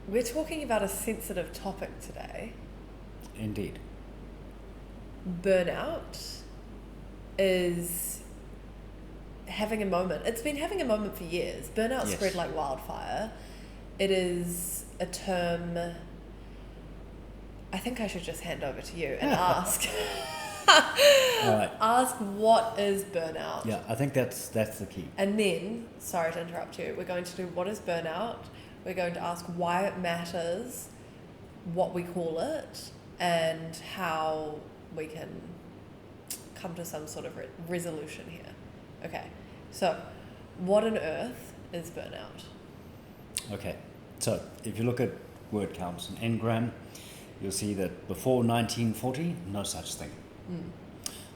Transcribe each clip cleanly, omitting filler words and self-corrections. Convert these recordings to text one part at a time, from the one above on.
We're talking about a sensitive topic today. Indeed. Burnout is having a moment. It's been having a moment for years. Burnout Yes. spread like wildfire. It is a term. I think I should just hand over to you and ask. All right. Ask what is burnout. Yeah, I think that's the key. And then, sorry to interrupt you, we're going to do what is burnout. We're going to ask why it matters, what we call it, and how we can come to some sort of resolution here. Okay, so what on earth is burnout? Okay, so if you look at word counts in Ngram, you'll see that before 1940, no such thing.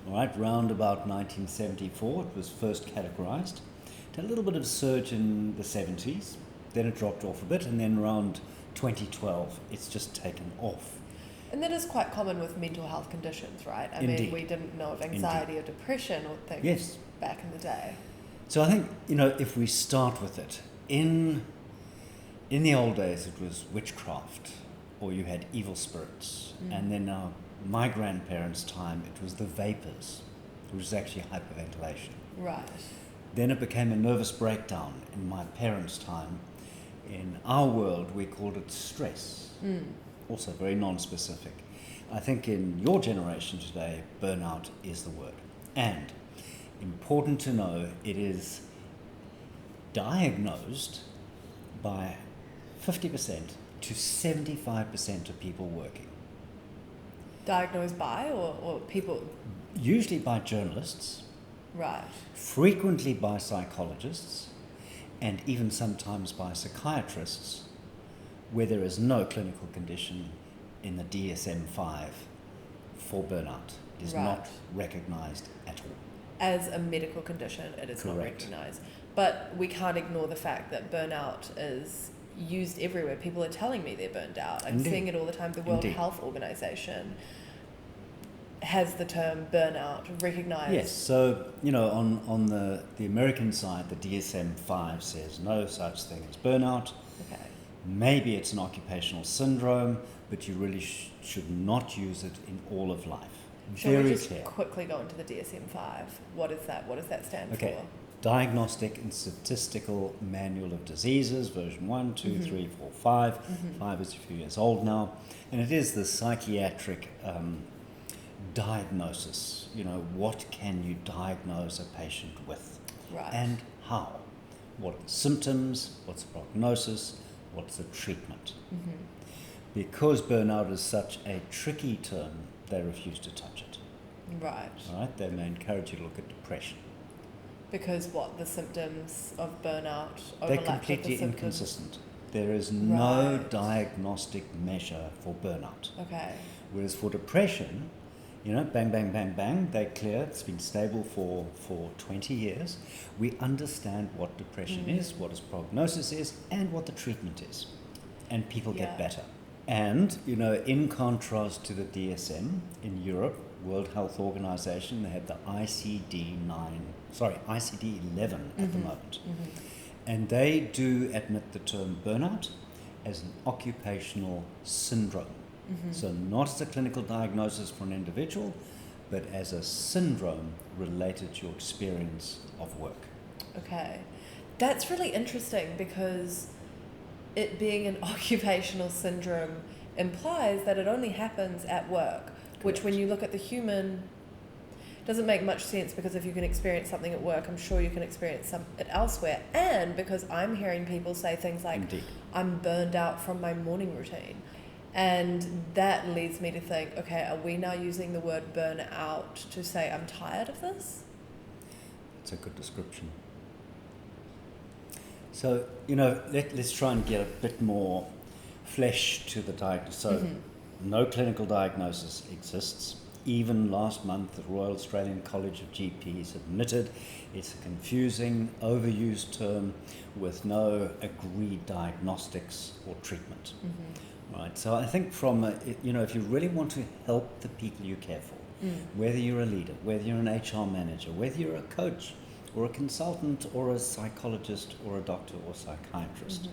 All right, round about 1974, it was first categorized. It had a little bit of a surge in the 70s, then it dropped off a bit, and then around 2012, it's just taken off. And that is quite common with mental health conditions, right? I Indeed. mean, we didn't know of anxiety or depression or things Yes. back in the day. So I think, if we start with it, in the old days it was witchcraft, or you had evil spirits, and then now my grandparents' time it was the vapors, which was actually hyperventilation. Right. Then it became a nervous breakdown in my parents' time. In our world we called it stress, also very non-specific. I think in your generation today, burnout is the word. And important to know, it is diagnosed by 50% to 75% of people working. Diagnosed by or people? Usually by journalists, Right. frequently by psychologists, and even sometimes by psychiatrists, where there is no clinical condition in the DSM-5 for burnout. It is Right. not recognized at all. As a medical condition, it is not Correct. recognised. But we can't ignore the fact that burnout is used everywhere. People are telling me they're burned out. I'm Indeed. seeing it all the time. The World Indeed. Health Organization has the term burnout recognised. Yes, so, on the American side, the DSM-5 says no such thing as burnout. Okay. Maybe it's an occupational syndrome, but you really should not use it in all of life. Shall we Very just clear. quickly go into the DSM-5? What is that? What does that stand Okay. for? Diagnostic and Statistical Manual of Diseases, version 1, 2, 3, 4, 5. 5 is a few years old now. And it is the psychiatric diagnosis. What can you diagnose a patient with? Right. And how? What are the symptoms? What's the prognosis? What's the treatment? Because burnout is such a tricky term, they refuse to touch it. Right. All right? They may encourage you to look at depression. Because what? The symptoms of burnout overlap They're with completely the symptoms? inconsistent. There is no Right. diagnostic measure for burnout. Okay. Whereas for depression, bang, bang, bang, bang, they're clear. It's been stable for 20 years. We understand what depression is, what its prognosis is, and what the treatment is. And people Yeah. get better. And, in contrast to the DSM, in Europe, World Health Organization, they have the ICD-11 at the moment. And they do admit the term burnout as an occupational syndrome. So not as a clinical diagnosis for an individual, but as a syndrome related to your experience of work. Okay. That's really interesting because it being an occupational syndrome implies that it only happens at work, which when you look at the human doesn't make much sense, because if you can experience something at work, I'm sure you can experience it elsewhere. And because I'm hearing people say things like, Indeed. I'm burned out from my morning routine. And that leads me to think, okay, are we now using the word burnout to say I'm tired of this? It's a good description. So, let's try and get a bit more flesh to the diagnosis. So, no clinical diagnosis exists. Even last month, the Royal Australian College of GPs admitted it's a confusing, overused term with no agreed diagnostics or treatment. Right. So I think if you really want to help the people you care for, whether you're a leader, whether you're an HR manager, whether you're a coach, or a consultant or a psychologist or a doctor or psychiatrist,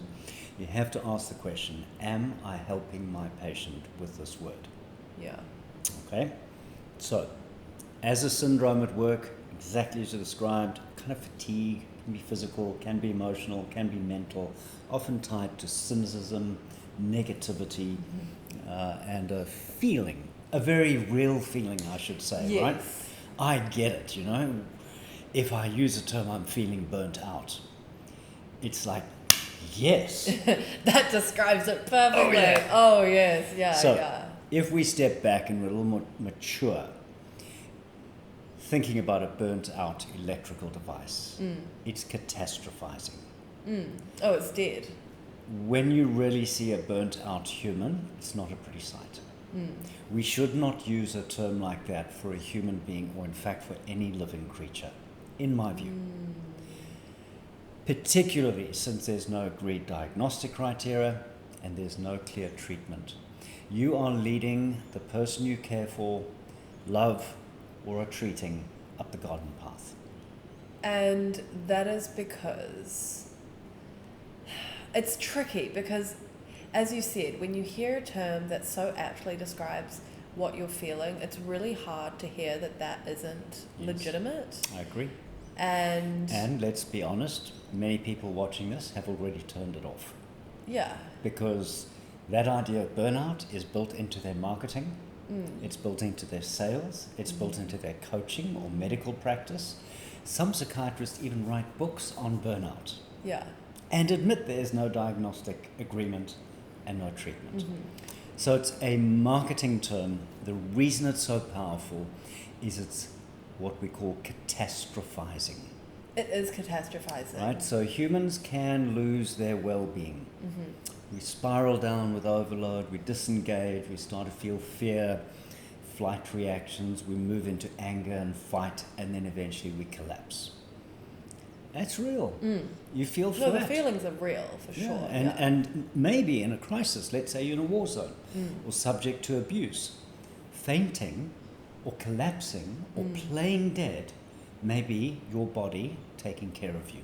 you have to ask the question, am I helping my patient with this word? Yeah. Okay? So, as a syndrome at work, exactly as you described, kind of fatigue, can be physical, can be emotional, can be mental, often tied to cynicism, negativity, and a feeling, a very real feeling, I should say, right? Yes. I get it, you know. If I use the term I'm feeling burnt out, it's like, yes. That describes it perfectly. Oh, yeah. Oh, yes, yeah, So, yeah. if we step back and we're a little more mature, thinking about a burnt out electrical device, it's catastrophizing. Oh, it's dead. When you really see a burnt out human, it's not a pretty sight. We should not use a term like that for a human being, or in fact for any living creature, in my view. Particularly since there's no agreed diagnostic criteria and there's no clear treatment. You are leading the person you care for, love, or are treating up the garden path. And that is because it's tricky, because as you said, when you hear a term that so aptly describes what you're feeling, it's really hard to hear that that isn't legitimate. I agree. And let's be honest, many people watching this have already turned it off. Yeah. Because that idea of burnout is built into their marketing, it's built into their sales, it's built into their coaching or medical practice. Some psychiatrists even write books on burnout. Yeah. And admit there's no diagnostic agreement and no treatment. So it's a marketing term. The reason it's so powerful is it's what we call catastrophizing. It is catastrophizing. Right? So humans can lose their well-being. We spiral down with overload, we disengage, we start to feel fear, flight reactions, we move into anger and fight, and then eventually we collapse. That's real. You feel flat. No, the feelings are real, for sure. And maybe in a crisis, let's say you're in a war zone or subject to abuse, fainting or collapsing or playing dead may be your body taking care of you.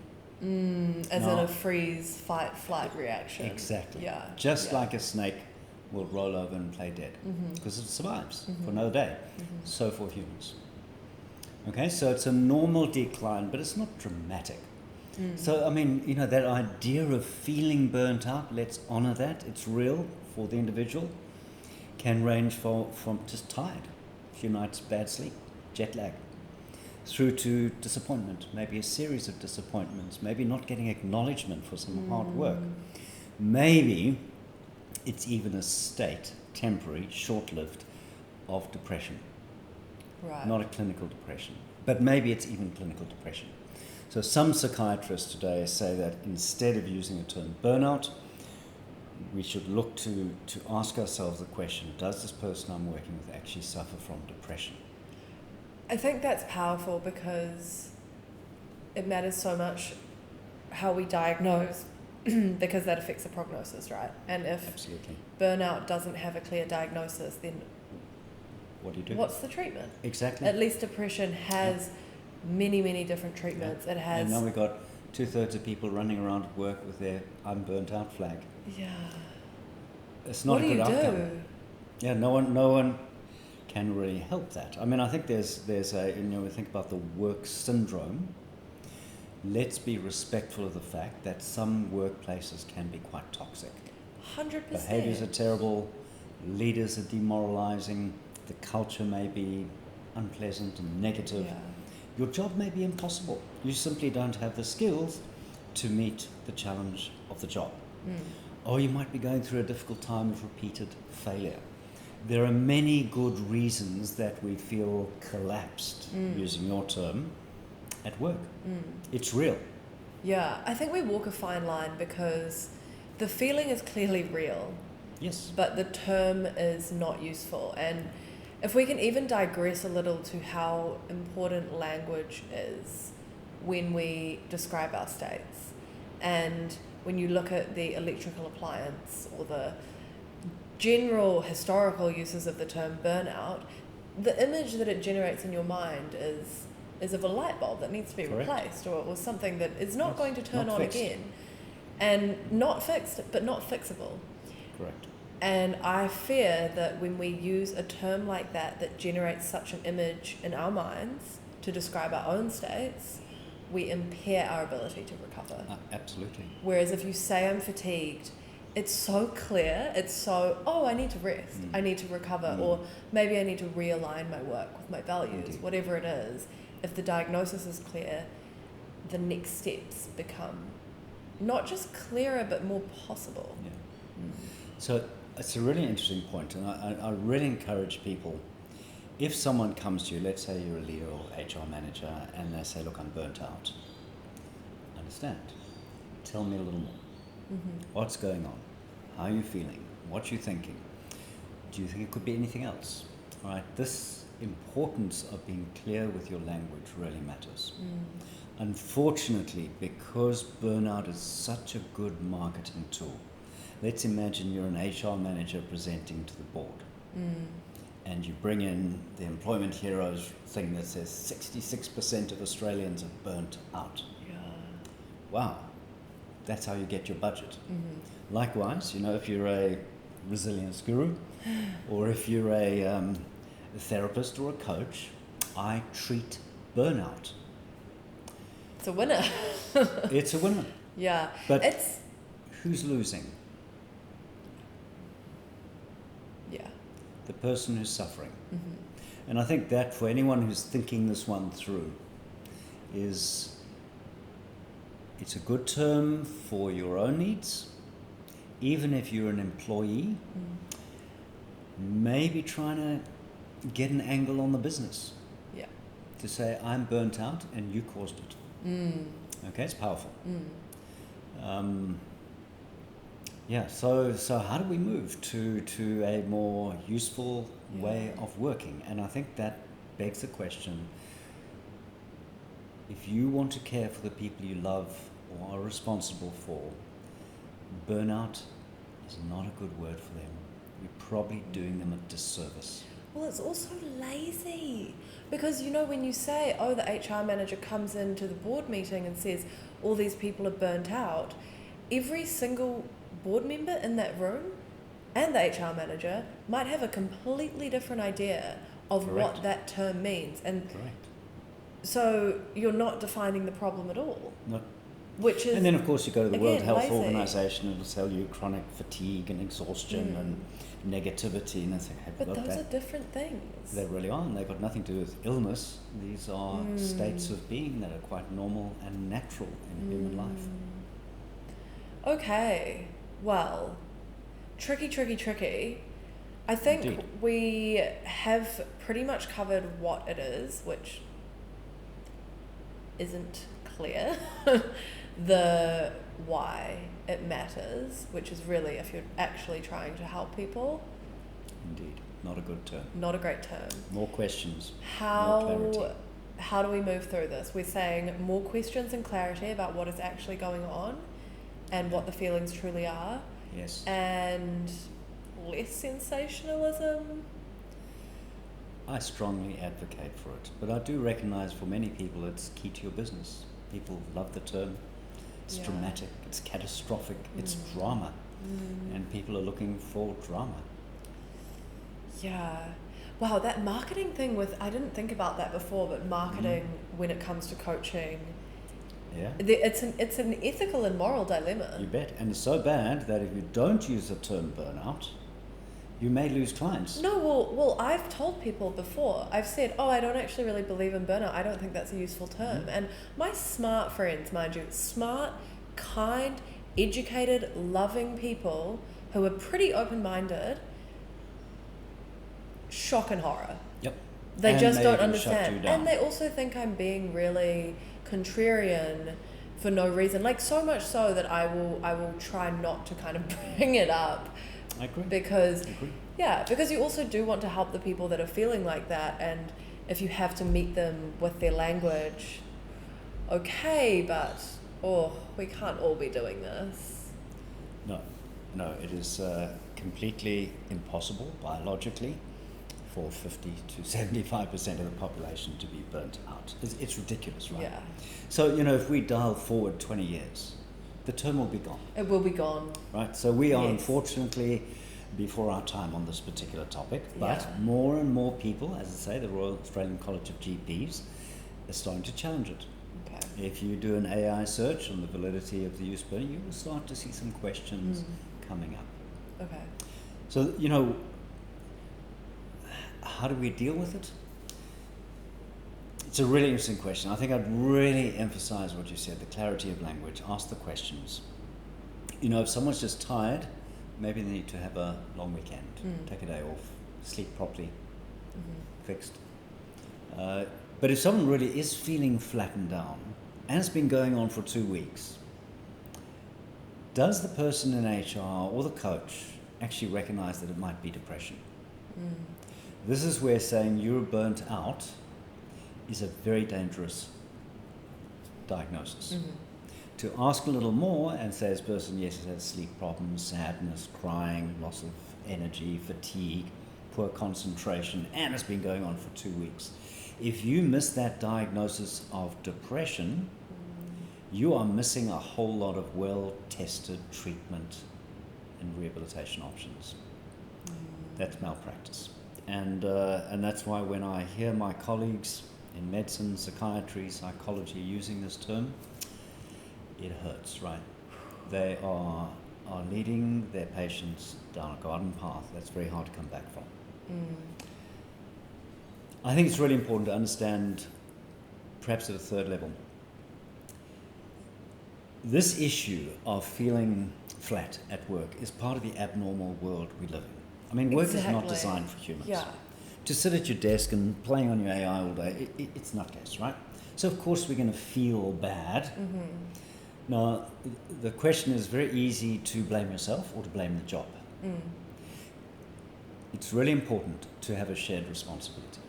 As in a freeze, fight, flight reaction. Exactly. Yeah. Just like a snake will roll over and play dead because it survives for another day. So for humans. Okay, so it's a normal decline, but it's not dramatic. So, I mean, you know, that idea of feeling burnt out, let's honor that. It's real for the individual. Can range from just tired, a few nights bad sleep, jet lag, through to disappointment, maybe a series of disappointments, maybe not getting acknowledgement for some hard work. Maybe it's even a state, temporary, short-lived, of depression. Right. Not a clinical depression, but maybe it's even clinical depression. So some psychiatrists today say that instead of using the term burnout, we should look to ask ourselves the question, does this person I'm working with actually suffer from depression? I think that's powerful because it matters so much how we diagnose because that affects the prognosis, right? And if Absolutely. burnout doesn't have a clear diagnosis, then What do you do? what's the treatment? Exactly. At least depression has many, many different treatments. It has... And now we've got 2/3 of people running around at work with their I'm burnt out flag. Yeah. It's not What a good do you outcome. do? Yeah, no one can really help that. I mean, I think there's a, you know, we think about the work syndrome. Let's be respectful of the fact that some workplaces can be quite toxic. 100%. Behaviors are terrible, leaders are demoralizing, the culture may be unpleasant and negative. Yeah. Your job may be impossible. You simply don't have the skills to meet the challenge of the job. Or you might be going through a difficult time of repeated failure. There are many good reasons that we feel collapsed, using your term, at work. It's real. Yeah, I think we walk a fine line because the feeling is clearly real, Yes. but the term is not useful. And if we can even digress a little to how important language is when we describe our states, and when you look at the electrical appliance or the general historical uses of the term burnout, the image that it generates in your mind is is of a light bulb that needs to be Correct. replaced, or something that is not Yes, going to turn not on fixed. again. And not fixed, but not fixable. Correct. And I fear that when we use a term like that generates such an image in our minds to describe our own states, we impair our ability to recover. Absolutely. Whereas if you say I'm fatigued, it's so clear, it's so, I need to rest, I need to recover, or maybe I need to realign my work with my values, Indeed. whatever it is. If the diagnosis is clear, the next steps become not just clearer, but more possible. Yeah. So it's a really interesting point, and I really encourage people, if someone comes to you, let's say you're a leader or HR manager, and they say, look, I'm burnt out. Understand. Tell me a little more. What's going on? How are you feeling? What you thinking? Do you think it could be anything else? All right, this importance of being clear with your language really matters. Unfortunately, because burnout is such a good marketing tool, let's imagine you're an HR manager presenting to the board. And you bring in the Employment Heroes thing that says 66% of Australians are burnt out. Yeah. Wow, that's how you get your budget. Likewise, if you're a resilience guru, or if you're a therapist or a coach, I treat burnout. It's a winner. It's a winner. Yeah. But it's, who's losing? yeah. The person who's suffering. And I think that for anyone who's thinking this one through, it's a good term for your own needs. Even if you're an employee, maybe trying to get an angle on the business. Yeah. To say, I'm burnt out and you caused it. Okay, it's powerful. So how do we move to a more useful way of working? And I think that begs the question, if you want to care for the people you love or are responsible for, burnout is not a good word for them. You're probably doing them a disservice. Well, it's also lazy. Because, when you say, the HR manager comes into the board meeting and says, all these people are burnt out, every single board member in that room and the HR manager might have a completely different idea of Correct. what that term means. And Correct. so you're not defining the problem at all. No. Which is, And then, of course, you go to the World again, Health lazy. Organization and it'll tell you chronic fatigue and exhaustion and negativity. And they say, hey, But look, those are different things. they really are, and they've got nothing to do with illness. These are states of being that are quite normal and natural in human life. Okay, well, tricky. I think Indeed. we have pretty much covered what it is, which isn't clear. The why it matters, which is really if you're actually trying to help people. Indeed, not a good term. Not a great term. More questions, more clarity. How do we move through this? We're saying more questions and clarity about what is actually going on and what the feelings truly are, Yes. and less sensationalism. I strongly advocate for it, but I do recognise for many people it's key to your business. People love the term. It's dramatic, it's catastrophic, it's drama, and people are looking for drama. Yeah. Wow, that marketing thing I didn't think about that before, but marketing when it comes to coaching, Yeah, it's an ethical and moral dilemma. you bet. And it's so bad that if you don't use the term burnout, you may lose clients. No, well, I've told people before. I've said, I don't actually really believe in burnout. I don't think that's a useful term. And my smart friends, mind you, smart, kind, educated, loving people who are pretty open-minded, shock and horror. Yep. They And just they don't can shut you understand. down. And they also think I'm being really contrarian for no reason. Like, so much so that I will try not to kind of bring it up. I agree. Because, I agree. because you also do want to help the people that are feeling like that, and if you have to meet them with their language, okay, but we can't all be doing this. No, it is completely impossible biologically for 50 to 75% of the population to be burnt out. It's ridiculous, right? Yeah. So, if we dial forward 20 years, the term will be gone. It will be gone. Right? So we are Yes. unfortunately before our time on this particular topic, but Yeah. more and more people, as I say, the Royal Australian College of GPs, are starting to challenge it. Okay. If you do an AI search on the validity of the use of burnout, you will start to see some questions coming up. Okay. So, how do we deal with it? It's a really interesting question. I think I'd really emphasize what you said, the clarity of language. Ask the questions. If someone's just tired, maybe they need to have a long weekend, take a day off, sleep properly, fixed. But if someone really is feeling flattened down, and it's been going on for 2 weeks, does the person in HR or the coach actually recognize that it might be depression? This is where saying you're burnt out is a very dangerous diagnosis. To ask a little more and say this person, yes, has had sleep problems, sadness, crying, loss of energy, fatigue, poor concentration, and it's been going on for 2 weeks. If you miss that diagnosis of depression, you are missing a whole lot of well-tested treatment and rehabilitation options. That's malpractice. And that's why when I hear my colleagues in medicine, psychiatry, psychology using this term, it hurts, right? They are leading their patients down a garden path that's very hard to come back from. I think it's really important to understand, perhaps at a third level, this issue of feeling flat at work is part of the abnormal world we live in. I mean, work is not designed for humans. Yeah. To sit at your desk and playing on your AI all day, it's nutcase, right? So of course we're going to feel bad. Now, the question is very easy to blame yourself or to blame the job. It's really important to have a shared responsibility.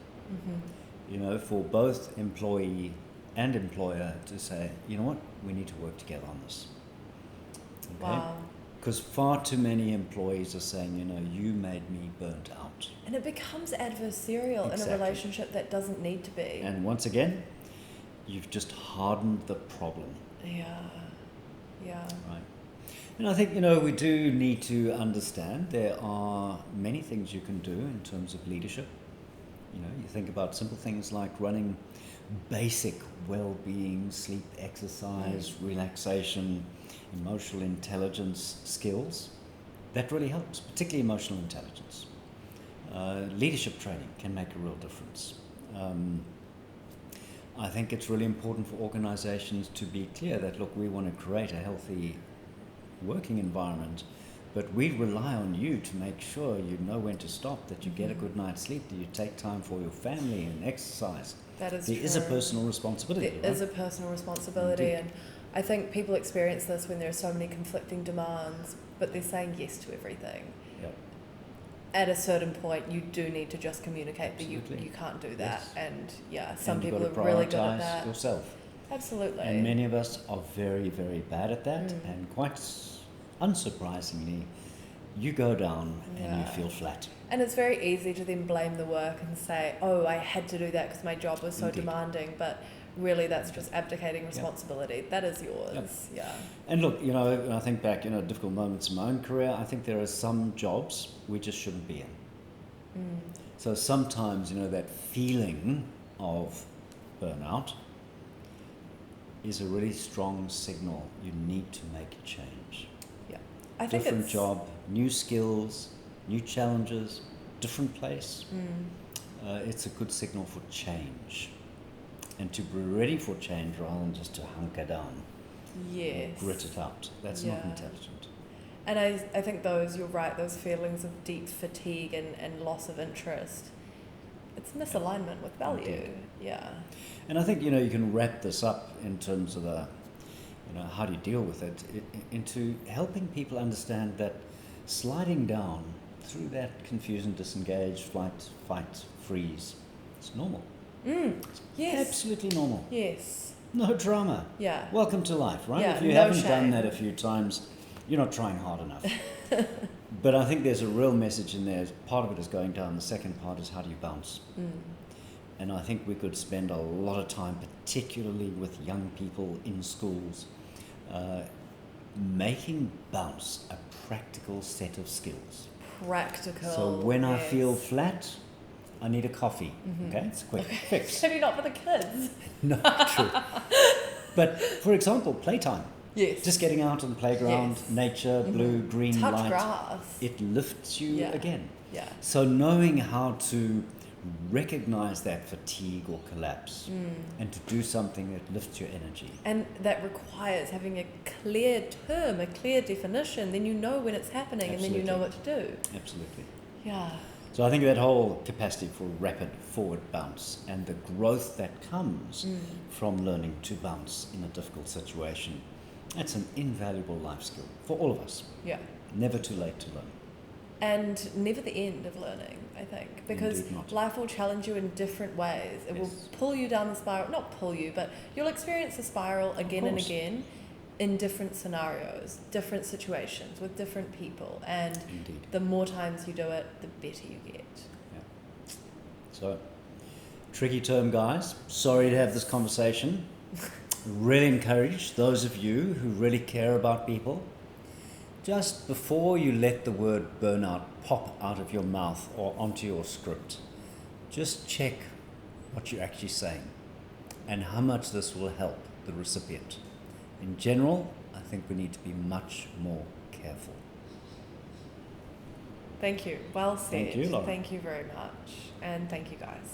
For both employee and employer to say, you know what, we need to work together on this. Okay? Wow. Because far too many employees are saying, you made me burnt out. And it becomes adversarial in a relationship that doesn't need to be. And once again, you've just hardened the problem. Yeah. Right. And I think, we do need to understand there are many things you can do in terms of leadership. You think about simple things like running basic well-being, sleep, exercise, relaxation, emotional intelligence skills. That really helps, particularly emotional intelligence. Leadership training can make a real difference. I think it's really important for organizations to be clear that, look, we want to create a healthy working environment, but we rely on you to make sure you know when to stop, that you get a good night's sleep, that you take time for your family and exercise. That is There true. is a personal responsibility. There is a personal responsibility, and I think people experience this when there are so many conflicting demands, but they're saying yes to everything. Yep. At a certain point, you do need to just communicate that you can't do that. Yes. And some And you've people got to are really good at prioritise that. yourself. Absolutely. And many of us are very, very bad at that, and quite unsurprisingly, you go down and you feel flat. And it's very easy to then blame the work and say, oh, I had to do that because my job was so demanding, but really that's just abdicating responsibility. That is yours. Yeah. And look, when I think back, difficult moments in my own career, I think there are some jobs we just shouldn't be in. So sometimes, that feeling of burnout is a really strong signal you need to make a change. Yeah. I think different job, new skills, new challenges, different place. It's a good signal for change. And to be ready for change rather than just to hunker down. Yes. Grit it out. That's not intelligent. And I think you're right, those feelings of deep fatigue and loss of interest, it's misalignment with value. Indeed. Yeah. And I think, you can wrap this up in terms of how do you deal with it, into helping people understand that sliding down through that confusion, disengage, flight, fight, freeze, it's normal. Yes. Absolutely normal. Yes. No drama. Yeah. Welcome to life, right? Yeah, If you no haven't done shame. that a few times, you're not trying hard enough. But I think there's a real message in there. Part of it is going down. The second part is how do you bounce? And I think we could spend a lot of time, particularly with young people in schools, making bounce a practical set of skills. Practical. So when I feel flat, I need a coffee. Okay, it's a quick fix. Maybe not for the kids. No, true. But for example, playtime. Yes. Just getting out on the playground, Yes. nature, blue, green Touch light. grass. It lifts you again. Yeah. So knowing how to recognize that fatigue or collapse and to do something that lifts your energy. And that requires having a clear term, a clear definition. Then you know when it's happening. Absolutely. And then you know what to do. Absolutely. Yeah. So I think that whole capacity for rapid forward bounce and the growth that comes from learning to bounce in a difficult situation, that's an invaluable life skill for all of us. Yeah. Never too late to learn. And never the end of learning, I think, because Indeed not. life will challenge you in different ways. It will pull you down the spiral, not pull you, but you'll experience the spiral again and again in different scenarios, different situations, with different people. And Indeed. the more times you do it, the better you get. Yeah. So, tricky term, guys. Sorry to have this conversation. Really encourage those of you who really care about people, just before you let the word burnout pop out of your mouth or onto your script, just check what you're actually saying and how much this will help the recipient. In general, I think we need to be much more careful. Thank you. Well said. Thank you, Laura. Thank you very much. And thank you, guys.